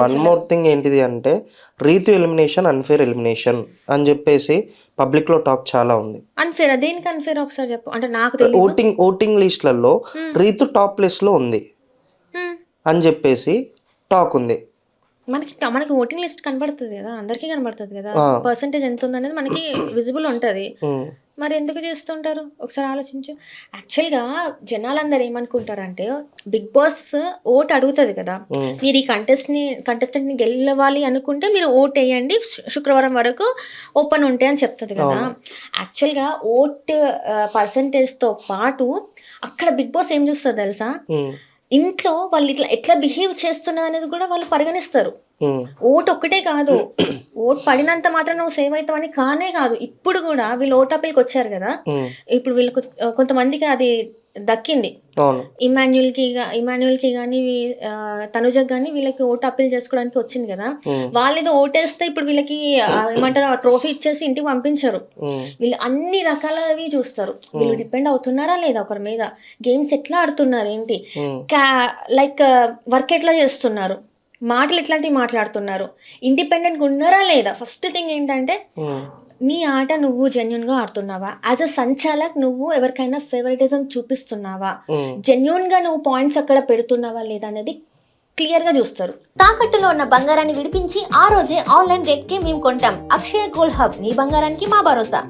One more thing ఏంటిది అంటే Ritu elimination unfair elimination అని చెప్పేసి పబ్లిక్లో టాక్ చాలా ఉంది. అన్ఫేర్ దేనికి అన్ఫేర్ ఒకసారి చెప్పు, అంటే నాకు తెలియదు. ఓటింగ్ లిస్ట్లలో రీతు టాప్ ప్లేస్లో ఉంది అని చెప్పేసి టాక్ ఉంది. మనకి ఓటింగ్ లిస్ట్ కనబడుతుంది కదా, అందరికీ కనబడుతుంది కదా, పర్సంటేజ్ ఎంత ఉందనేది మనకి విజిబుల్ ఉంటుంది. మరి ఎందుకు చేస్తుంటారు ఒకసారి ఆలోచించు. యాక్చువల్గా జనాలందరూ ఏమనుకుంటారంటే బిగ్ బాస్ ఓట్ అడుగుతుంది కదా, మీరు ఈ కంటెస్టెంట్ని గెలవాలి అనుకుంటే మీరు ఓట్ వేయండి, శుక్రవారం వరకు ఓపెన్ ఉంటాయి అని చెప్తుంది కదా. యాక్చువల్గా ఓట్ పర్సంటేజ్తో పాటు అక్కడ బిగ్ బాస్ ఏం చూస్తుంది తెలుసా, ఇంట్లో వాళ్ళు ఎట్లా బిహేవ్ చేస్తున్నారు అనేది కూడా వాళ్ళు పరిగణిస్తారు. ఓట్ ఒక్కటే కాదు, ఓట్ పడినంత మాత్రం నువ్వు సేవ్ అవుతావని కానే కాదు. ఇప్పుడు కూడా వీళ్ళు ఓట్ అప్పీల్కి వచ్చారు కదా, ఇప్పుడు వీళ్ళకు కొంతమందికి అది దక్కింది. ఇమాన్యుల్కి కానీ తనుజకి కానీ వీళ్ళకి ఓట్ అప్పీల్ చేసుకోవడానికి వచ్చింది కదా, వాళ్ళు ఏదో ఓటేస్తే ఇప్పుడు వీళ్ళకి ఏమంటారు ట్రోఫీ ఇచ్చేసి ఇంటికి పంపించరు. వీళ్ళు అన్ని రకాలవి చూస్తారు, వీళ్ళు డిపెండ్ అవుతున్నారా లేదా ఒకరి మీద, గేమ్స్ ఎట్లా ఆడుతున్నారు ఏంటి, లైక్ వర్క్ ఎట్లా చేస్తున్నారు, మాటలు ఎట్లాంటివి మాట్లాడుతున్నారు, ఇండిపెండెంట్గా ఉన్నారా లేదా. ఫస్ట్ థింగ్ ఏంటంటే నీ ఆట నువ్వు జెన్యున్గా ఆడుతున్నావా, యాజ్ అ సంచాలక్ నువ్వు ఎవరికైనా ఫేవరెటిజం చూపిస్తున్నావా, జెన్యున్గా నువ్వు పాయింట్స్ అక్కడ పెడుతున్నావా లేదా అనేది క్లియర్గా చూస్తారు. తాకట్టులో ఉన్న బంగారాన్ని విడిపించి ఆ రోజే ఆన్లైన్ రేట్కి మేము కొంటాం. అక్షయ గోల్డ్ హబ్, నీ బంగారానికి మా భరోసా.